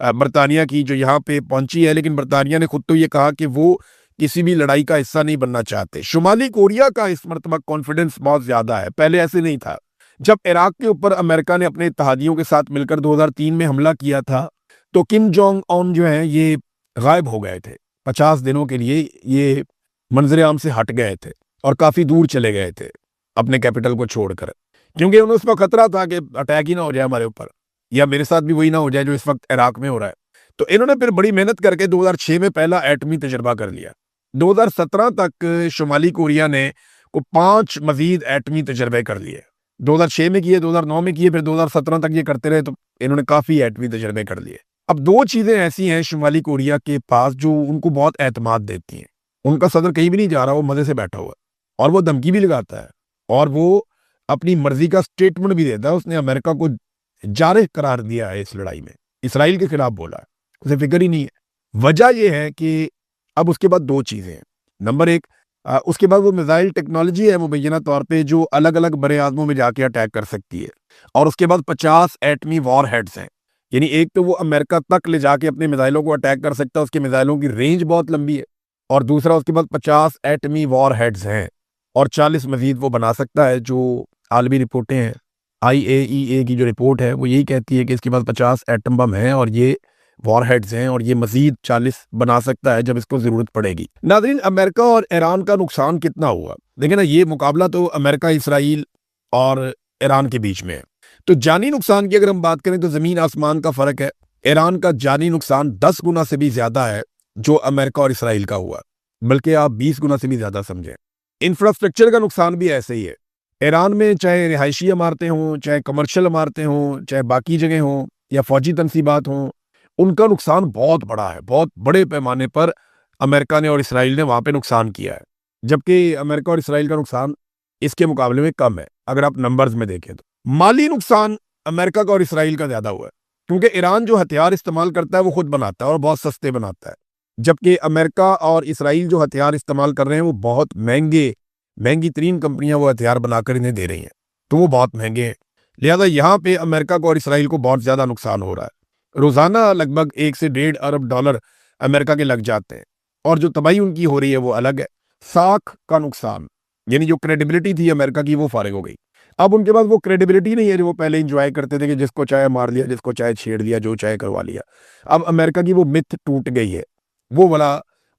برطانیہ کی جو یہاں پہ پہنچی ہے، لیکن برطانیہ نے خود تو یہ کہا کہ وہ کسی بھی لڑائی کا حصہ نہیں بننا چاہتے۔ شمالی کوریا کا اس مرتبہ کانفیڈنس بہت زیادہ ہے، پہلے ایسے نہیں تھا۔ جب عراق کے اوپر امریکہ نے اپنے اتحادیوں کے ساتھ مل کر 2003 میں حملہ کیا تھا تو کم جونگ اون جو ہیں یہ غائب ہو گئے تھے 50 دنوں کے لیے، یہ منظر عام سے ہٹ گئے تھے اور کافی دور چلے گئے تھے اپنے کیپٹل کو چھوڑ کر، کیونکہ انہیں اس وقت خطرہ تھا کہ اٹیک ہی نہ ہو جائے ہمارے اوپر، یا میرے ساتھ بھی وہی نہ ہو جائے جو اس وقت عراق میں ہو رہا ہے۔ تو انہوں نے پھر بڑی محنت کر کے 2006 میں پہلا ایٹمی تجربہ کر لیا۔ 2017 تک شمالی کوریا نے 5 مزید ایٹمی تجربے کر لیے، 2006 میں کیے، 2009 میں کیے، پھر 2017 تک یہ کرتے رہے، تو انہوں نے کافی ایٹمی تجربے کر لیے۔ اب 2 چیزیں ایسی ہیں شمالی کوریا کے پاس جو ان کو بہت اعتماد دیتی ہیں۔ ان کا صدر کہیں بھی نہیں جا رہا، وہ مزے سے بیٹھا ہوا ہے، اور وہ دھمکی بھی لگاتا ہے، اور وہ اپنی مرضی کا سٹیٹمنٹ بھی دیتا ہے۔ اس نے امریکہ کو جارح قرار دیا ہے اس لڑائی میں، اسرائیل کے خلاف بولا ہے، اسے فکر ہی نہیں ہے۔ وجہ یہ ہے کہ اب اس کے بعد 2 چیزیں ہیں۔ نمبر 1، اس کے بعد وہ میزائل ٹیکنالوجی ہے مبینہ طور پہ جو الگ الگ بر اعظموں میں جا کے اٹیک کر سکتی ہے، اور اس کے بعد 50 ایٹمی وار ہیڈز ہیں، یعنی ایک تو وہ امریکہ تک لے جا کے اپنے میزائلوں کو اٹیک کر سکتا ہے، اس کے میزائلوں کی رینج بہت لمبی ہے، اور دوسرا اس کے بعد 50 ایٹمی وار ہیڈز ہیں، اور 40 مزید وہ بنا سکتا ہے۔ جو عالمی رپورٹیں ہیں، IAEA کی جو رپورٹ ہے وہ یہی کہتی ہے کہ اس کے بعد 50 ایٹم بم ہیں اور یہ وار ہیڈز ہیں، اور یہ مزید 40 بنا سکتا ہے جب اس کو ضرورت پڑے گی۔ ناظرین، امریکہ اور ایران کا نقصان کتنا ہوا؟ دیکھیں نا، یہ مقابلہ تو امریکہ، اسرائیل اور ایران کے بیچ میں ہے، تو جانی نقصان کی اگر ہم بات کریں تو زمین آسمان کا فرق ہے۔ ایران کا جانی نقصان 10 گنا سے بھی زیادہ ہے جو امریکہ اور اسرائیل کا ہوا، بلکہ آپ 20 گنا سے بھی زیادہ سمجھیں۔ انفراسٹرکچر کا نقصان بھی ایسے ہی ہے۔ ایران میں چاہے رہائشی عمارتیں ہوں، چاہے کمرشل عمارتیں ہوں، چاہے باقی جگہیں ہوں یا فوجی تنصیبات ہوں، ان کا نقصان بہت بڑا ہے، بہت بڑے پیمانے پر امریکہ نے اور اسرائیل نے وہاں پہ نقصان کیا ہے، جبکہ امریکہ اور اسرائیل کا نقصان اس کے مقابلے میں کم ہے اگر آپ نمبرز میں دیکھیں تو۔ مالی نقصان امریکہ کا اور اسرائیل کا زیادہ ہوا ہے، کیونکہ ایران جو ہتھیار استعمال کرتا ہے وہ خود بناتا ہے اور بہت سستے بناتا ہے، جبکہ امریکہ اور اسرائیل جو ہتھیار استعمال کر رہے ہیں وہ بہت مہنگی ترین کمپنیاں وہ ہتھیار بنا کر انہیں دے رہی ہیں، تو وہ بہت مہنگے ہیں۔ لہذا یہاں پہ امریکہ کو اور اسرائیل کو بہت زیادہ نقصان ہو رہا ہے۔ روزانہ لگ بھگ 1 سے 1.5 ارب ڈالر امریکہ کے لگ جاتے ہیں، اور جو تباہی ان کی ہو رہی ہے وہ الگ ہے۔ ساکھ کا نقصان، یعنی جو کریڈیبلٹی تھی امریکہ کی وہ فارغ ہو گئی۔ اب ان کے پاس وہ کریڈیبلٹی نہیں ہے جو وہ پہلے انجوائے کرتے تھے کہ جس کو چاہے مار لیا، جس کو چاہے چھیڑ لیا، جو چاہے کروا لیا۔ اب امریکہ کی وہ متھ ٹوٹ گئی ہے، وہ والا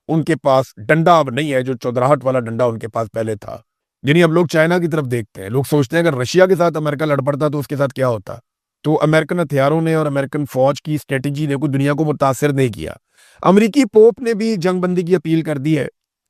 ان کے پاس ڈنڈا اب نہیں ہے جو چودراہٹ والا ڈنڈا ان کے پاس پہلے تھا۔ یعنی اب لوگ چائنا کی طرف دیکھتے ہیں، لوگ سوچتے ہیں اگر رشیا کے ساتھ امریکہ لڑ پڑتا تو اس کے ساتھ کیا ہوتا۔ تو امریکن ہتھیاروں نے اور امریکن فوج کی اسٹریٹجی نے کوئی دنیا کو متاثر نہیں کیا۔ امریکی پوپ نے بھی جنگ بندی کی اپیل کر دی ہے۔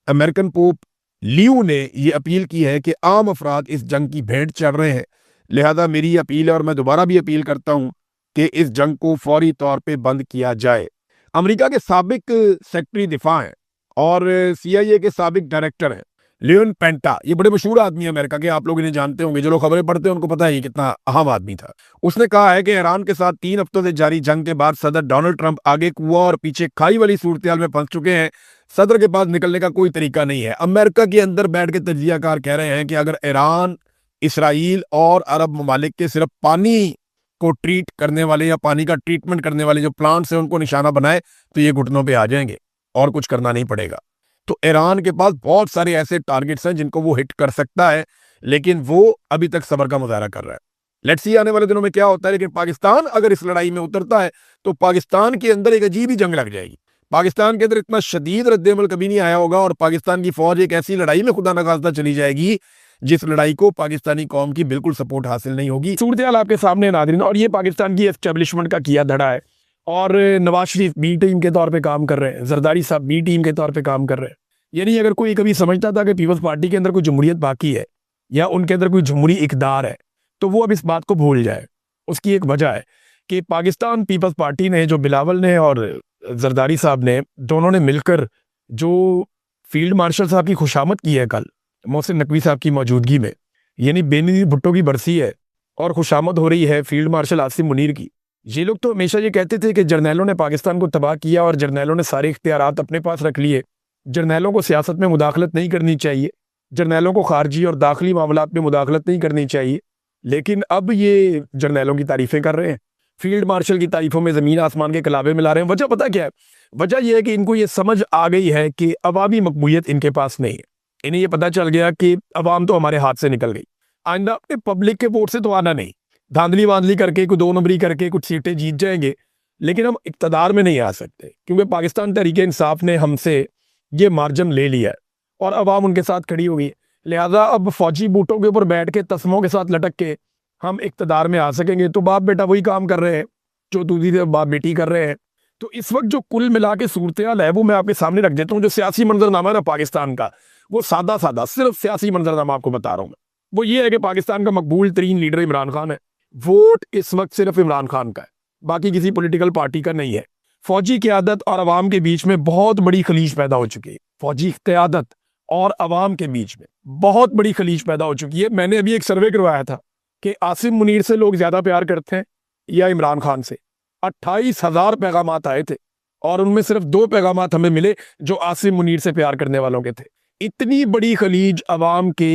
امریکن پوپ لیو نے یہ اپیل کی ہے کہ عام افراد اس جنگ کی بھیٹ چڑھ رہے ہیں، لہذا میری اپیل ہے اور میں دوبارہ بھی اپیل کرتا ہوں کہ اس جنگ کو فوری طور پہ بند کیا جائے۔ امریکہ کے سابق سیکرٹری دفاع ہیں اور CIA کے سابق ڈائریکٹر ہیں لیون پینٹا، یہ بڑے مشہور آدمی ہیں امریکہ کے، آپ لوگ انہیں جانتے ہوں گے، جو لوگ خبریں پڑھتے ہیں ان کو پتہ ہے یہ کتنا اہم آدمی تھا۔ اس نے کہا ہے کہ ایران کے ساتھ 3 ہفتوں سے جاری جنگ کے بعد صدر ڈونلڈ ٹرمپ آگے کنواں اور پیچھے کھائی والی صورتحال میں پھنس چکے ہیں، صدر کے پاس نکلنے کا کوئی طریقہ نہیں ہے۔ امریکہ کے اندر بیٹھ کے تجزیہ کار کہہ رہے ہیں کہ اگر ایران، اسرائیل اور عرب ممالک کے صرف پانی کو ٹریٹ کرنے والے یا پانی کا ٹریٹمنٹ کرنے والے جو پلانٹس ہیں ان کو نشانہ بنائے تو یہ گھٹنوں پہ آ جائیں گے اور کچھ کرنا نہیں پڑے گا۔ تو ایران کے پاس بہت سارے ایسے ٹارگٹس ہیں جن کو وہ ہٹ کر سکتا ہے، لیکن وہ ابھی تک صبر کا مظاہرہ کر رہا ہے۔ لیٹس سی آنے والے دنوں میں کیا ہوتا ہے، لیکن پاکستان اگر اس لڑائی میں اترتا ہے تو پاکستان کے اندر ایک عجیب ہی جنگ لگ جائے گی۔ پاکستان کے اندر اتنا شدید رد عمل کبھی نہیں آیا ہوگا، اور پاکستان کی فوج ایک ایسی لڑائی میں خدا نخواستہ چلی جائے گی جس لڑائی کو پاکستانی قوم کی بالکل سپورٹ حاصل نہیں ہوگی۔ صورتحال آپ کے سامنے ناظرین، اور یہ پاکستان کی اسٹیبلشمنٹ کا کیا دھڑا ہے، اور نواز شریف بی ٹیم کے طور پہ کام کر رہے ہیں، زرداری صاحب بی ٹیم کے طور پہ کام کر رہے ہیں۔ یعنی اگر کوئی کبھی سمجھتا تھا کہ پیپلز پارٹی کے اندر کوئی جمہوریت باقی ہے یا ان کے اندر کوئی جمہوری اقدار ہے تو وہ اب اس بات کو بھول جائے۔ اس کی ایک وجہ ہے کہ پاکستان پیپلز پارٹی نے، جو بلاول نے اور زرداری صاحب نے دونوں نے مل کر جو فیلڈ مارشل صاحب کی خوشامد کی ہے کل محسن نقوی صاحب کی موجودگی میں، یعنی بینظیر بھٹو کی برسی ہے اور خوشامد ہو رہی ہے فیلڈ مارشل عاصم منیر کی۔ یہ لوگ تو ہمیشہ یہ کہتے تھے کہ جرنیلوں نے پاکستان کو تباہ کیا اور جرنیلوں نے سارے اختیارات اپنے پاس رکھ لیے، جرنیلوں کو سیاست میں مداخلت نہیں کرنی چاہیے، جرنیلوں کو خارجی اور داخلی معاملات میں مداخلت نہیں کرنی چاہیے، لیکن اب یہ جرنیلوں کی تعریفیں کر رہے ہیں۔ فیلڈ مارشل کی تعریفوں میں زمین آسمان کے کلابے ملا رہے ہیں. وجہ پتہ کیا ہے؟ وجہ یہ ہے کہ ان کو یہ سمجھ آ گئی ہے کہ عوامی مقبولیت ان کے پاس نہیں ہے. انہیں یہ پتہ چل گیا کہ عوام تو ہمارے ہاتھ سے نکل گئی, آئندہ اپنے پبلک کے ووٹ سے تو آنا نہیں, دھاندلی واندلی کر کے کوئی 2 نمبری کر کے کچھ سیٹیں جیت جائیں گے, لیکن ہم اقتدار میں نہیں آ سکتے, کیونکہ پاکستان تحریک انصاف نے ہم سے یہ مارجن لے لیا ہے اور عوام ان کے ساتھ کھڑی ہوئی ہے. لہذا اب فوجی بوٹوں کے اوپر بیٹھ کے تسموں کے ساتھ لٹک کے ہم اقتدار میں آ سکیں گے تو باپ بیٹا وہی کام کر رہے ہیں جو دوسری طرف باپ بیٹی کر رہے ہیں. تو اس وقت جو کل ملا کے صورتحال ہے وہ میں آپ کے سامنے رکھ دیتا ہوں. جو سیاسی منظرنامہ ہے نا پاکستان کا, وہ سادہ صرف سیاسی منظرنامہ آپ کو بتا رہا ہوں میں. وہ یہ ہے کہ پاکستان کا مقبول ترین لیڈر عمران خان ہے. ووٹ اس وقت صرف عمران خان کا ہے, باقی کسی پولیٹیکل پارٹی کا نہیں ہے. فوجی قیادت اور عوام کے بیچ میں بہت بڑی خلیج پیدا ہو چکی ہے. فوجی قیادت اور عوام کے بیچ میں بہت بڑی خلیج پیدا ہو چکی ہے. میں نے ابھی ایک سروے کروایا تھا کہ عاصم منیر سے لوگ زیادہ پیار کرتے ہیں یا عمران خان سے. 28,000 پیغامات آئے تھے اور ان میں صرف 2 پیغامات ہمیں ملے جو عاصم منیر سے پیار کرنے والوں کے تھے. اتنی بڑی خلیج عوام کے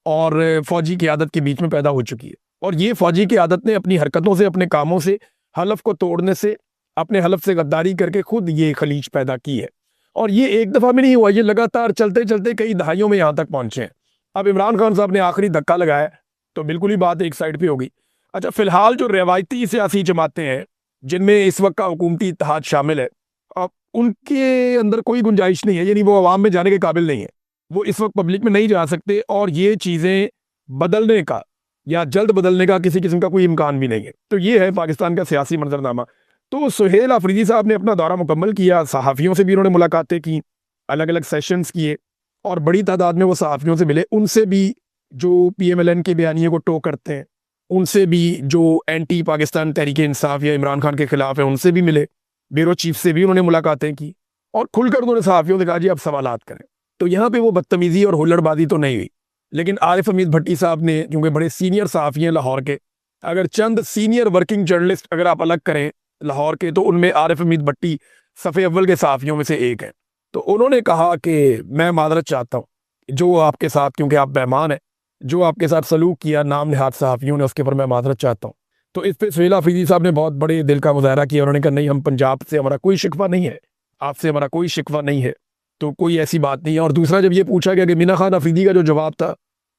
اور فوجی قیادت کے بیچ میں پیدا ہو چکی ہے. اور یہ فوجی قیادت نے اپنی حرکتوں سے, اپنے کاموں سے, حلف کو توڑنے سے, اپنے حلف سے غداری کر کے خود یہ خلیج پیدا کی ہے. اور یہ ایک دفعہ میں نہیں ہوا, یہ لگاتار چلتے چلتے کئی دہائیوں میں یہاں تک پہنچے ہیں. اب عمران خان صاحب نے آخری دھکا لگایا تو بالکل ہی بات ایک سائڈ پہ ہوگی. اچھا, فی الحال جو روایتی سیاسی جماعتیں ہیں جن میں اس وقت کا حکومتی اتحاد شامل ہے, اب ان کے اندر کوئی گنجائش نہیں ہے, یعنی وہ عوام میں جانے کے قابل نہیں ہے. وہ اس وقت پبلک میں نہیں جا سکتے اور یہ چیزیں بدلنے کا یا جلد بدلنے کا کسی قسم کا کوئی امکان بھی نہیں ہے. تو یہ ہے پاکستان کا سیاسی منظرنامہ. تو سہیل آفریدی صاحب نے اپنا دورہ مکمل کیا, صحافیوں سے بھی انہوں نے ملاقاتیں کی, الگ الگ سیشنز کیے اور بڑی تعداد میں وہ صحافیوں سے ملے. ان سے بھی جو پی ایم ایل این کے بیانیے کو ٹو کرتے ہیں, ان سے بھی جو اینٹی پاکستان تحریک انصاف یا عمران خان کے خلاف ہیں ان سے بھی ملے, بیورو چیف سے بھی انہوں نے ملاقاتیں کی اور کھل کر انہوں نے صحافیوں سے کہا جی اب سوالات کریں. تو یہاں پہ وہ بدتمیزی اور ہلڑ بازی تو نہیں ہوئی, لیکن عارف حمید بھٹی صاحب نے, کیونکہ بڑے سینئر صحافی ہیں لاہور کے, اگر چند سینئر ورکنگ جرنلسٹ اگر آپ الگ کریں لاہور کے تو ان میں عارف حمید بھٹی صفحے اول کے صحافیوں میں سے ایک ہیں. تو انہوں نے کہا کہ میں معذرت چاہتا ہوں جو آپ کے ساتھ, کیونکہ آپ مہمان ہیں, جو آپ کے ساتھ سلوک کیا نام نہاد صحافیوں نے اس کے اوپر میں معذرت چاہتا ہوں. تو اس پہ سہیل آفریدی صاحب نے بہت بڑے دل کا مظاہرہ کیا. انہوں نے کہا نہیں, ہم پنجاب سے ہمارا کوئی شکوہ نہیں ہے, آپ سے ہمارا کوئی شکوہ نہیں ہے, تو کوئی ایسی بات نہیں ہے. اور دوسرا جب یہ پوچھا گیا کہ مینا خان آفریدی کا جو جواب تھا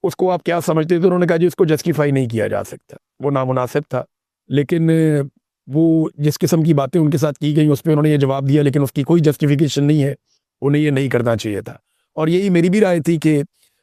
اس کو آپ کیا سمجھتے تھے, انہوں نے کہا جی اس کو جسٹیفائی نہیں کیا جا سکتا, وہ نامناسب تھا. لیکن وہ جس قسم کی باتیں ان کے ساتھ کی گئی اس پہ انہوں نے یہ جواب دیا, لیکن اس کی کوئی جسٹیفیکیشن نہیں ہے, انہیں یہ نہیں کرنا چاہیے تھا. اور یہی میری بھی رائے تھی کہ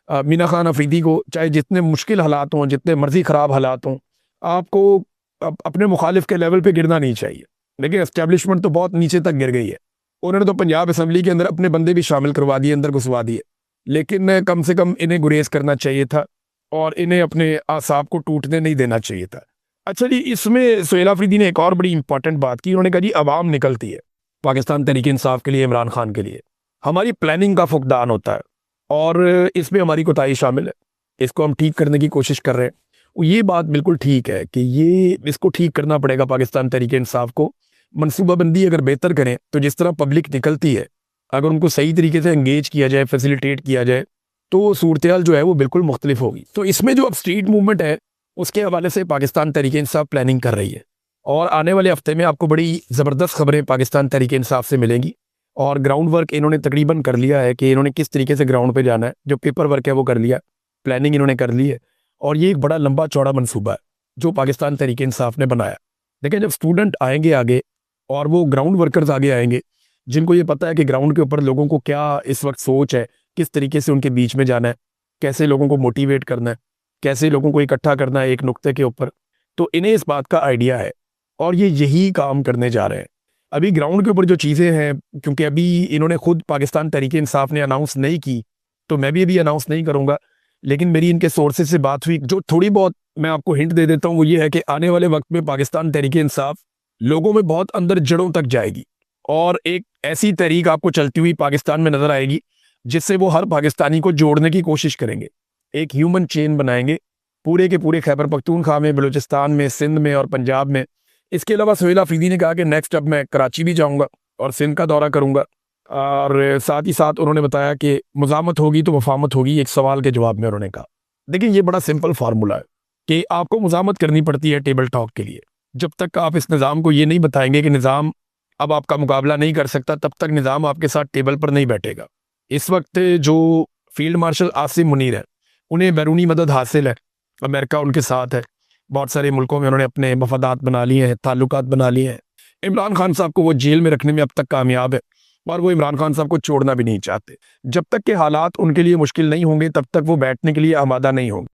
مینا خان آفریدی کو چاہے جتنے مشکل حالات ہوں, جتنے مرضی خراب حالات ہوں, آپ کو اپنے مخالف کے لیول پہ گرنا نہیں چاہیے. لیکن اسٹیبلشمنٹ تو بہت نیچے تک گر گئی ہے. انہوں نے تو پنجاب اسمبلی کے اندر اپنے بندے بھی شامل کروا دیے, اندر گھسوا دیے, لیکن کم سے کم انہیں گریز کرنا چاہیے تھا اور انہیں اپنے اعصاب کو ٹوٹنے نہیں دینا چاہیے تھا. اچھا جی, اس میں سہیل آفریدی نے ایک اور بڑی امپورٹنٹ بات کی. انہوں نے کہا جی عوام نکلتی ہے پاکستان تحریک انصاف کے لیے, عمران خان کے لیے, ہماری پلاننگ کا فقدان ہوتا ہے اور اس میں ہماری کوتاہی شامل ہے, اس کو ہم ٹھیک کرنے کی کوشش کر رہے ہیں. یہ بات بالکل ٹھیک ہے کہ اس کو ٹھیک کرنا پڑے گا پاکستان تحریک انصاف کو. منصوبہ بندی اگر بہتر کریں تو جس طرح پبلک نکلتی ہے, اگر ان کو صحیح طریقے سے انگیج کیا جائے, فیسیلیٹیٹ کیا جائے, تو صورتحال جو ہے وہ بالکل مختلف ہوگی. تو اس میں جو اب اسٹریٹ موومنٹ ہے اس کے حوالے سے پاکستان تحریک انصاف پلاننگ کر رہی ہے اور آنے والے ہفتے میں آپ کو بڑی زبردست خبریں پاکستان تحریک انصاف سے ملیں گی. اور گراؤنڈ ورک انہوں نے تقریباً کر لیا ہے کہ انہوں نے کس طریقے سے گراؤنڈ پہ جانا ہے, جو پیپر ورک ہے وہ کر لیا, پلاننگ انہوں نے کر لی ہے. اور یہ ایک بڑا لمبا چوڑا منصوبہ ہے جو پاکستان تحریک انصاف نے بنایا. لیکن جب اسٹوڈنٹ آئیں گے آگے اور وہ گراؤنڈ ورکرز آگے آئیں گے جن کو یہ پتہ ہے کہ گراؤنڈ کے اوپر لوگوں کو کیا اس وقت سوچ ہے, کس طریقے سے ان کے بیچ میں جانا ہے, کیسے لوگوں کو موٹیویٹ کرنا ہے, کیسے لوگوں کو اکٹھا کرنا ہے ایک نقطے کے اوپر, تو انہیں اس بات کا آئیڈیا ہے اور یہ یہی کام کرنے جا رہے ہیں. ابھی گراؤنڈ کے اوپر جو چیزیں ہیں, کیونکہ ابھی انہوں نے خود پاکستان تحریک انصاف نے اناؤنس نہیں کی تو میں بھی ابھی اناؤنس نہیں کروں گا, لیکن میری ان کے سورسز سے بات ہوئی. جو تھوڑی بہت میں آپ کو ہنٹ دے دیتا ہوں وہ یہ ہے کہ آنے والے وقت میں پاکستان تحریک انصاف لوگوں میں بہت اندر جڑوں تک جائے گی اور ایک ایسی تحریک آپ کو چلتی ہوئی پاکستان میں نظر آئے گی جس سے وہ ہر پاکستانی کو جوڑنے کی کوشش کریں گے, ایک ہیومن چین بنائیں گے پورے کے پورے خیبر پختونخوا میں, بلوچستان میں, سندھ میں اور پنجاب میں. اس کے علاوہ سہیل آفریدی نے کہا کہ نیکسٹ اب میں کراچی بھی جاؤں گا اور سندھ کا دورہ کروں گا, اور ساتھ ہی ساتھ انہوں نے بتایا کہ مزاحمت ہوگی تو مفاہمت ہوگی. ایک سوال کے جواب میں انہوں نے کہا, دیکھیں یہ بڑا سمپل فارمولا ہے کہ آپ کو مزاحمت کرنی پڑتی ہے ٹیبل ٹاک کے لیے, جب تک آپ اس نظام کو یہ نہیں بتائیں گے کہ نظام اب آپ کا مقابلہ نہیں کر سکتا، تب تک نظام آپ کے ساتھ ٹیبل پر نہیں بیٹھے گا۔ اس وقت جو فیلڈ مارشل عاصم منیر ہے، انہیں بیرونی مدد حاصل ہے، امریکہ ان کے ساتھ ہے، بہت سارے ملکوں میں انہوں نے اپنے مفادات بنا لیے ہیں، تعلقات بنا لیے ہیں۔ عمران خان صاحب کو وہ جیل میں رکھنے میں اب تک کامیاب ہے، اور وہ عمران خان صاحب کو چھوڑنا بھی نہیں چاہتے۔ جب تک کہ حالات ان کے لیے مشکل نہیں ہوں گے، تب تک وہ بیٹھنے کے لیے آمادہ نہیں ہوں گے۔